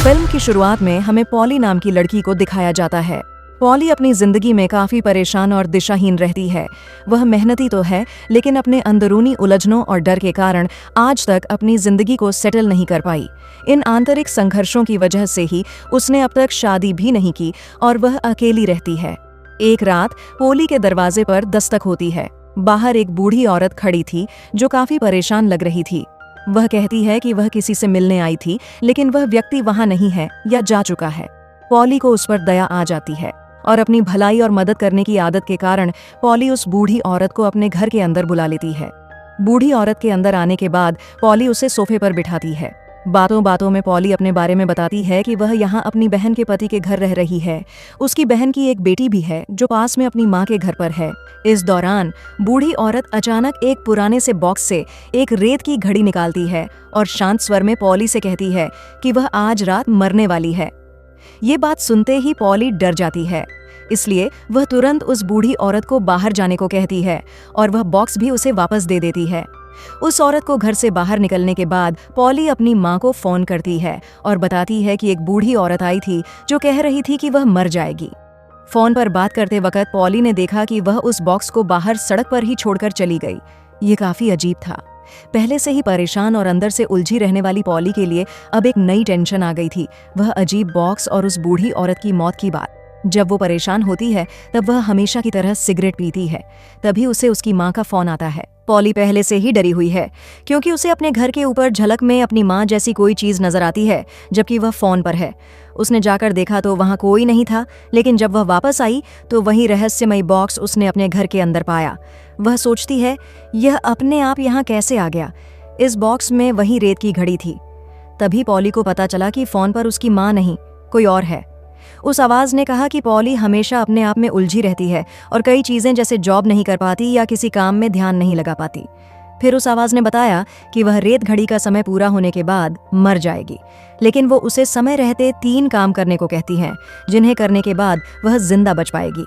Film की शुरुआत में हमें पॉली नाम की लड़की को दिखाया जाता है। पॉली अपनी जिंदगी में काफी परेशान और दिशाहीन रहती है। वह मेहनती तो है, लेकिन अपने अंदरूनी उलझनों और डर के कारण आज तक अपनी जिंदगी को सेटल नहीं कर पाई। इन आंतरिक संघर्षों की वजह से ही उसने अब तक शादी भी नहीं की और वह अकेली रहती है। एक रात पॉली के दरवाजे पर दस्तक होती है। बाहर एक बूढ़ी औरत खड़ी थी जो काफी परेशान लग रही थी। वह कहती है कि वह किसी से मिलने आई थी, लेकिन वह व्यक्ति वहां नहीं है या जा चुका है। पॉली को उस पर दया आ जाती है और अपनी भलाई और मदद करने की आदत के कारण पॉली उस बूढ़ी औरत को अपने घर के अंदर बुला लेती है। बूढ़ी औरत के अंदर आने के बाद पॉली उसे सोफे पर बिठाती है। बातों बातों में पॉली अपने बारे में बताती है कि वह यहाँ अपनी बहन के पति के घर रह रही है। उसकी बहन की एक बेटी भी है जो पास में अपनी माँ के घर पर है। इस दौरान बूढ़ी औरत अचानक एक पुराने से बॉक्स से एक रेत की घड़ी निकालती है और शांत स्वर में पॉली से कहती है कि वह आज रात मरने वाली है। ये बात सुनते ही पॉली डर जाती है, इसलिए वह तुरंत उस बूढ़ी औरत को बाहर जाने को कहती है और वह बॉक्स भी उसे वापस दे देती है। उस औरत को घर से बाहर निकलने के बाद पॉली अपनी माँ को फोन करती है और बताती है कि एक बूढ़ी औरत आई थी जो कह रही थी कि वह मर जाएगी। फोन पर बात करते वक्त पॉली ने देखा कि वह उस बॉक्स को बाहर सड़क पर ही छोड़कर चली गई। ये काफी अजीब था। पहले से ही परेशान और अंदर से उलझी रहने वाली पॉली के लिए अब एक नई टेंशन आ गई थी, वह अजीब बॉक्स और उस बूढ़ी औरत की मौत की बात। जब वो परेशान होती है तब वह हमेशा की तरह सिगरेट पीती है। तभी उसे उसकी माँ का फोन आता है। पॉली पहले से ही डरी हुई है क्योंकि उसे अपने घर के ऊपर झलक में अपनी माँ जैसी कोई चीज नजर आती है, जबकि वह फोन पर है। उसने जाकर देखा तो वहां कोई नहीं था, लेकिन जब वह वापस आई तो वही रहस्यमयी बॉक्स उसने अपने घर के अंदर पाया। वह सोचती है, यह अपने आप यहाँ कैसे आ गया? इस बॉक्स में वही रेत की घड़ी थी। तभी पॉली को पता चला कि फोन पर उसकी माँ नहीं, कोई और है। उस आवाज ने कहा कि पॉली हमेशा अपने आप में उलझी रहती है और कई चीजें जैसे जॉब नहीं कर पाती या किसी काम में ध्यान नहीं लगा पाती। फिर उस आवाज ने बताया कि वह रेत घड़ी का समय पूरा होने के बाद मर जाएगी, लेकिन वो उसे समय रहते 3 काम करने को कहती हैं, जिन्हें करने के बाद वह जिंदा बच पाएगी।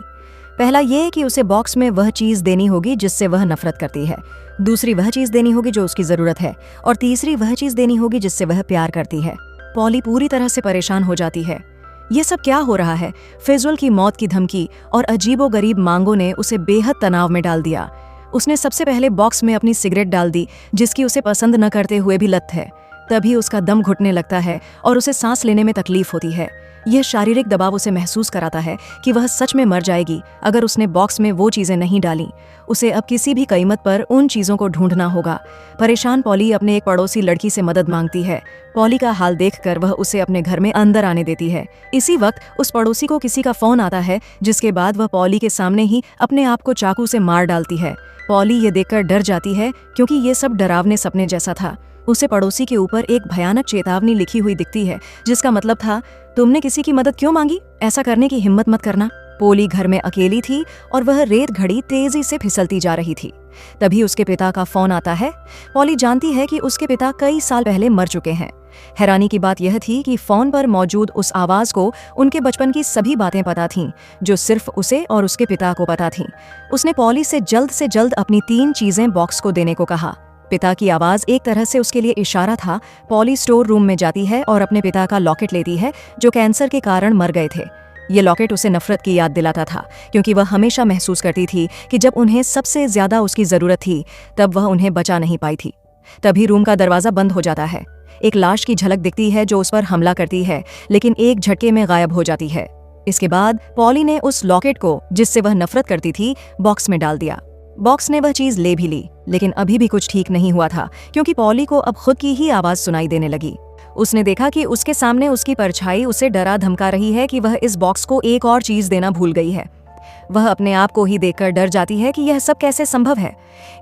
पहला ये कि उसे बॉक्स में वह चीज देनी होगी जिससे वह नफरत करती है, दूसरी वह चीज देनी होगी जो उसकी जरूरत है, और तीसरी वह चीज देनी होगी जिससे वह प्यार करती है। पॉली पूरी तरह से परेशान हो जाती है। ये सब क्या हो रहा है? फिजुल की मौत की धमकी और अजीबोगरीब मांगों ने उसे बेहद तनाव में डाल दिया। उसने सबसे पहले बॉक्स में अपनी सिगरेट डाल दी, जिसकी उसे पसंद न करते हुए भी लत है। तभी उसका दम घुटने लगता है और उसे सांस लेने में तकलीफ होती है। यह शारीरिक दबाव उसे महसूस कराता है कि वह सच में मर जाएगी अगर उसने बॉक्स में वो चीजें नहीं डाली। उसे अब किसी भी कीमत पर उन चीजों को ढूंढना होगा। परेशान पॉली अपने एक पड़ोसी लड़की से मदद मांगती है। पॉली का हाल देखकर वह उसे अपने घर में अंदर आने देती है। इसी वक्त उस पड़ोसी को किसी का फोन आता है, जिसके बाद वह पॉली के सामने ही अपने आप को चाकू से मार डालती है। पॉली ये देखकर डर जाती है क्योंकि ये सब डरावने सपने जैसा था। उसे पड़ोसी के ऊपर एक भयानक चेतावनी लिखी हुई दिखती है, जिसका मतलब था, तुमने किसी की मदद क्यों मांगी? ऐसा करने की हिम्मत मत करना। पॉली घर में अकेली थी और वह रेत घड़ी तेजी से फिसलती जा रही थी। तभी उसके पिता का फोन आता है। पॉली जानती है कि उसके पिता कई साल पहले मर चुके हैं। हैरानी की बात यह थी कि फोन पर मौजूद उस आवाज को उनके बचपन की सभी बातें पता थीं, जो सिर्फ उसे और उसके पिता को पता थीं। उसने पॉली से जल्द अपनी 3 चीजें बॉक्स को देने को कहा। पिता की आवाज एक तरह से उसके लिए इशारा था। पॉली स्टोर रूम में जाती है और अपने पिता का लॉकेट लेती है, जो कैंसर के कारण मर गए थे। ये लॉकेट उसे नफरत की याद दिलाता था, क्योंकि वह हमेशा महसूस करती थी कि जब उन्हें सबसे ज्यादा उसकी जरूरत थी, तब वह उन्हें बचा नहीं पाई थी। तभी रूम का दरवाजा बंद हो जाता है। एक लाश की झलक दिखती है जो उस पर हमला करती है, लेकिन एक झटके में गायब हो जाती है। इसके बाद पॉली ने उस लॉकेट को, जिससे वह नफरत करती थी, बॉक्स में डाल दिया। बॉक्स ने वह चीज ले भी ली, लेकिन अभी भी कुछ ठीक नहीं हुआ था, क्योंकि पॉली को अब खुद की ही आवाज सुनाई देने लगी। उसने देखा कि उसके सामने उसकी परछाई उसे डरा धमका रही है कि वह इस बॉक्स को एक और चीज देना भूल गई है। वह अपने आप को ही देखकर डर जाती है कि यह सब कैसे संभव है।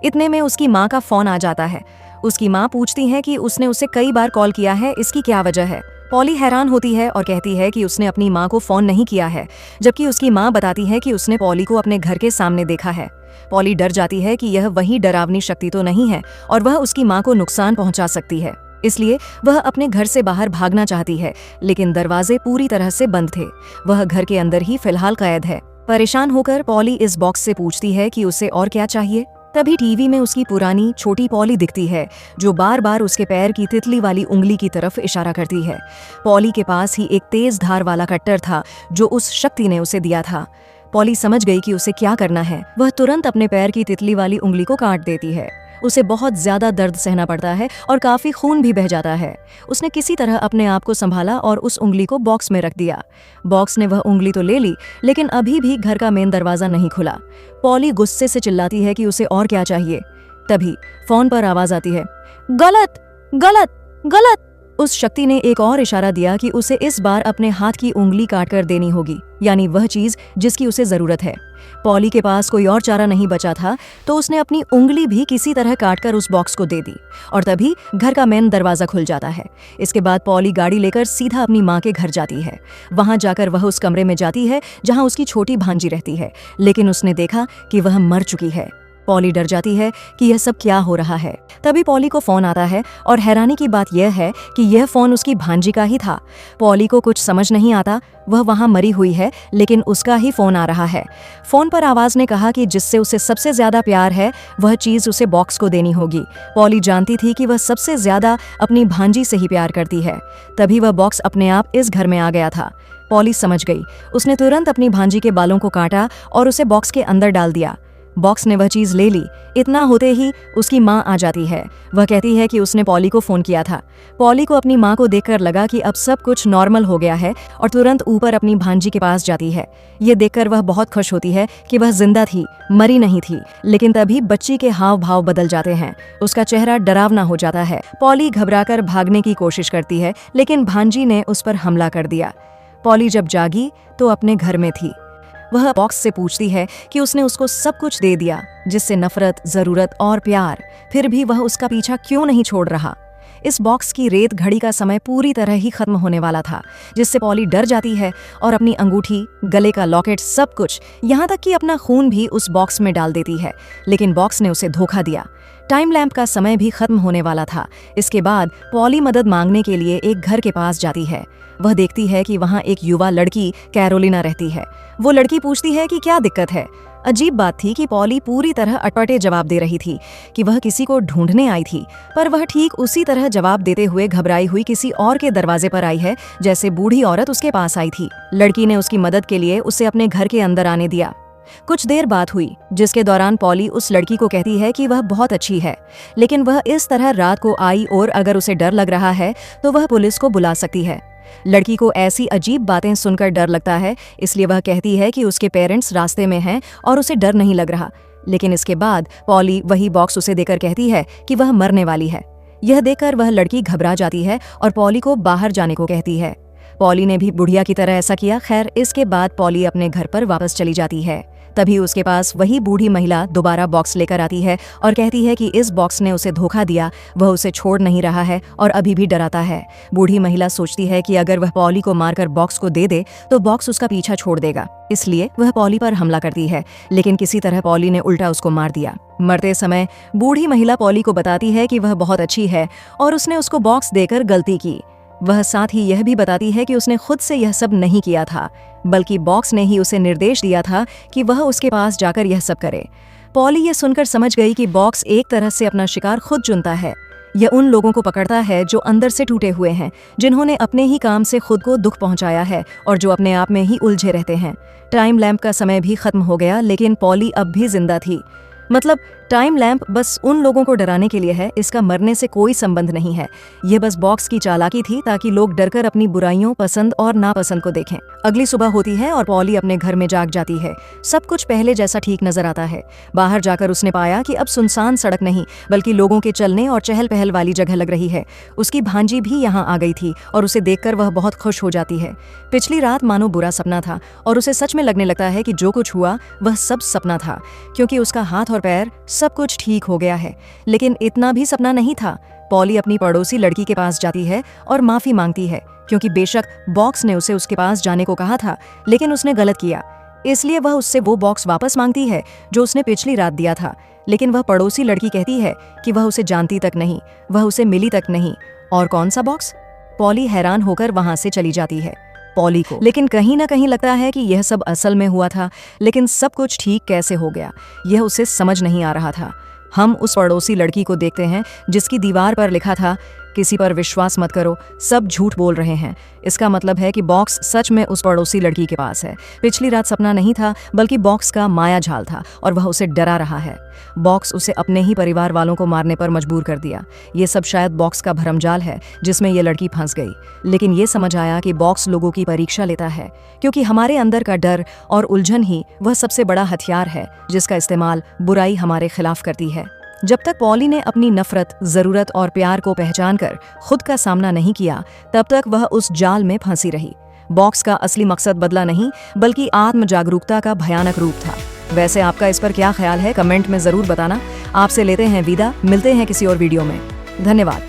इतने में उसकी माँ का फोन आ जाता है। उसकी माँ पूछती है कि उसने उसे कई बार कॉल किया है, इसकी क्या वजह है। पॉली हैरान होती है और कहती है कि उसने अपनी माँ को फोन नहीं किया है, जबकि उसकी माँ बताती है कि उसने पॉली को अपने घर के सामने देखा है। पॉली डर जाती है कि यह वही डरावनी शक्ति तो नहीं है और वह उसकी माँ को नुकसान पहुंचा सकती है। इसलिए वह अपने घर से बाहर भागना चाहती है, लेकिन दरवाजे पूरी तरह से बंद थे। वह घर के अंदर ही फिलहाल कैद है। परेशान होकर पॉली इस बॉक्स से पूछती है कि उसे और क्या चाहिए। तभी टीवी में उसकी पुरानी छोटी पॉली दिखती है, जो बार बार उसके पैर की तितली वाली उंगली की तरफ इशारा करती है। पॉली के पास ही एक तेज धार वाला कट्टर था जो उस शक्ति ने उसे दिया था। पॉली समझ गई कि उसे क्या करना है। वह तुरंत अपने पैर की तितली वाली उंगली को काट देती है। उसे बहुत ज्यादा दर्द सहना पड़ता है और काफी खून भी बह जाता है। उसने किसी तरह अपने आप को संभाला और उस उंगली को बॉक्स में रख दिया। बॉक्स ने वह उंगली तो ले ली, लेकिन अभी भी घर का मेन दरवाजा नहीं खुला। पॉली गुस्से से चिल्लाती है कि उसे और क्या चाहिए। तभी फोन पर आवाज आती है, गलत गलत गलत। उस शक्ति ने एक और इशारा दिया कि उसे इस बार अपने हाथ की उंगली काटकर देनी होगी, यानी वह चीज जिसकी उसे जरूरत है। पॉली के पास कोई और चारा नहीं बचा था, तो उसने अपनी उंगली भी किसी तरह काटकर उस बॉक्स को दे दी और तभी घर का मेन दरवाजा खुल जाता है। इसके बाद पॉली गाड़ी लेकर सीधा अपनी माँ के घर जाती है। वहां जाकर वह उस कमरे में जाती है जहां उसकी छोटी भांजी रहती है, लेकिन उसने देखा कि वह मर चुकी है। पॉली डर जाती है कि यह सब क्या हो रहा है। तभी पॉली को फोन आता है और हैरानी की बात यह है कि यह फोन उसकी भांजी का ही था। पॉली को कुछ समझ नहीं आता, वह वहां मरी हुई है लेकिन उसका ही फोन आ रहा है। फोन पर आवाज ने कहा कि जिससे उसे सबसे ज्यादा प्यार है वह चीज उसे बॉक्स को देनी होगी। पॉली जानती थी कि वह सबसे ज्यादा अपनी भांजी से ही प्यार करती है। तभी वह बॉक्स अपने आप इस घर में आ गया था। पॉली समझ गई। उसने तुरंत अपनी भांजी के बालों को काटा और उसे बॉक्स के अंदर डाल दिया। बॉक्स ने वह चीज ले ली। इतना होते ही उसकी माँ आ जाती है। वह कहती है कि उसने पॉली को फोन किया था। पॉली को अपनी माँ को देखकर लगा कि अब सब कुछ नॉर्मल हो गया है और तुरंत ऊपर अपनी भांजी के पास जाती है। ये देखकर वह बहुत खुश होती है कि वह जिंदा थी, मरी नहीं थी। लेकिन तभी बच्ची के हाव भाव बदल जाते हैं। उसका चेहरा डरावना हो जाता है। पॉली घबराकर भागने की कोशिश करती है, लेकिन भांजी ने उस पर हमला कर दिया। पॉली जब जागी तो अपने घर में थी। वह बॉक्स से पूछती है कि उसने उसको सब कुछ दे दिया, जिससे नफरत, जरूरत और प्यार, फिर भी वह उसका पीछा क्यों नहीं छोड़ रहा। इस बॉक्स की रेत घड़ी का समय पूरी तरह ही खत्म होने वाला था, जिससे पॉली डर जाती है और अपनी अंगूठी, गले का लॉकेट, सब कुछ, यहाँ तक कि अपना खून भी उस बॉक्स में डाल देती है। लेकिन बॉक्स ने उसे धोखा दिया। टाइम लैंप का समय भी खत्म होने वाला था। इसके बाद पॉली मदद मांगने के लिए एक घर के पास जाती है। वह देखती है कि वहां एक युवा लड़की कैरोलिना रहती है। वो लड़की पूछती है कि क्या दिक्कत है। अजीब बात थी कि पॉली पूरी तरह अटपटे जवाब दे रही थी कि वह किसी को ढूंढने आई थी, पर वह ठीक उसी तरह जवाब देते हुए घबराई हुई किसी और के दरवाजे पर आई है, जैसे बूढ़ी औरत उसके पास आई थी। लड़की ने उसकी मदद के लिए उसे अपने घर के अंदर आने दिया। कुछ देर बात हुई, जिसके दौरान पॉली उस लड़की को कहती है कि वह बहुत अच्छी है, लेकिन वह इस तरह रात को आई और अगर उसे डर लग रहा है तो वह पुलिस को बुला सकती है। लड़की को ऐसी अजीब बातें सुनकर डर लगता है, इसलिए वह कहती है कि उसके पेरेंट्स रास्ते में हैं और उसे डर नहीं लग रहा। लेकिन इसके बाद पॉली वही बॉक्स उसे देकर कहती है कि वह मरने वाली है। यह देखकर वह लड़की घबरा जाती है और पॉली को बाहर जाने को कहती है। पॉली ने भी बुढ़िया की तरह ऐसा किया। खैर, इसके बाद पॉली अपने घर पर वापस चली जाती है। तभी उसके पास वही बूढ़ी महिला दोबारा बॉक्स लेकर आती है और कहती है कि इस बॉक्स ने उसे धोखा दिया, वह उसे छोड़ नहीं रहा है और अभी भी डराता है। बूढ़ी महिला सोचती है कि अगर वह पॉली को मारकर बॉक्स को दे दे तो बॉक्स उसका पीछा छोड़ देगा, इसलिए वह पॉली पर हमला करती है। लेकिन किसी तरह पॉली ने उल्टा उसको मार दिया। मरते समय बूढ़ी महिला पॉली को बताती है कि वह बहुत अच्छी है और उसने उसको बॉक्स देकर गलती की। वह साथ ही यह भी बताती है कि उसने खुद से यह सब नहीं किया था, बल्कि बॉक्स ने ही उसे निर्देश दिया था कि वह उसके पास जाकर यह सब करे। पॉली यह सुनकर समझ गई कि बॉक्स एक तरह से अपना शिकार खुद चुनता है। यह उन लोगों को पकड़ता है जो अंदर से टूटे हुए हैं, जिन्होंने अपने ही काम से खुद को दुख पहुंचाया है और जो अपने आप में ही उलझे रहते हैं। टाइम लैंप का समय भी खत्म हो गया, लेकिन पॉली अब भी जिंदा थी। मतलब टाइम लैंप बस उन लोगों को डराने के लिए है, इसका मरने से कोई संबंध नहीं है। यह बस बॉक्स की चालाकी थी ताकि लोग डरकर अपनी बुराइयों, पसंद और नापसंद को देखें। अगली सुबह होती है और पॉली अपने घर में जाग जाती है। सब कुछ पहले जैसा ठीक नजर आता है। बाहर जाकर उसने पाया कि अब सुनसान सड़क नहीं, बल्कि लोगों के चलने और चहल पहल वाली जगह लग रही है। उसकी भांजी भी यहाँ आ गई थी और उसे देखकर वह बहुत खुश हो जाती है। पिछली रात मानो बुरा सपना था और उसे सच में लगने लगता है कि जो कुछ हुआ वह सब सपना था, क्योंकि उसका हाथ और पैर सब कुछ ठीक हो गया है। लेकिन इतना भी सपना नहीं था। पॉली अपनी पड़ोसी लड़की के पास जाती है और माफी मांगती है, क्योंकि बेशक बॉक्स ने उसे उसके पास जाने को कहा था, लेकिन उसने गलत किया। इसलिए वह उससे वो बॉक्स वापस मांगती है जो उसने पिछली रात दिया था। लेकिन वह पड़ोसी लड़की कहती है कि वह उसे जानती तक नहीं, वह उसे मिली तक नहीं। और कौन सा बॉक्स? पॉली हैरान होकर वहां से चली जाती है। पॉली को लेकिन कहीं ना कहीं लगता है कि यह सब असल में हुआ था, लेकिन सब कुछ ठीक कैसे हो गया यह उसे समझ नहीं आ रहा था। हम उस पड़ोसी लड़की को देखते हैं जिसकी दीवार पर लिखा था, किसी पर विश्वास मत करो, सब झूठ बोल रहे हैं। इसका मतलब है कि बॉक्स सच में उस पड़ोसी लड़की के पास है। पिछली रात सपना नहीं था, बल्कि बॉक्स का माया जाल था और वह उसे डरा रहा है। बॉक्स उसे अपने ही परिवार वालों को मारने पर मजबूर कर दिया। ये सब शायद बॉक्स का भरमजाल है जिसमें ये लड़की फंस गई। लेकिन ये समझ आया कि बॉक्स लोगों की परीक्षा लेता है, क्योंकि हमारे अंदर का डर और उलझन ही वह सबसे बड़ा हथियार है जिसका इस्तेमाल बुराई हमारे खिलाफ करती है। जब तक पॉली ने अपनी नफरत, जरूरत और प्यार को पहचान कर खुद का सामना नहीं किया, तब तक वह उस जाल में फंसी रही। बॉक्स का असली मकसद बदला नहीं, बल्कि आत्म जागरूकता का भयानक रूप था। वैसे आपका इस पर क्या ख्याल है, कमेंट में जरूर बताना। आपसे लेते हैं विदा, मिलते हैं किसी और वीडियो में। धन्यवाद।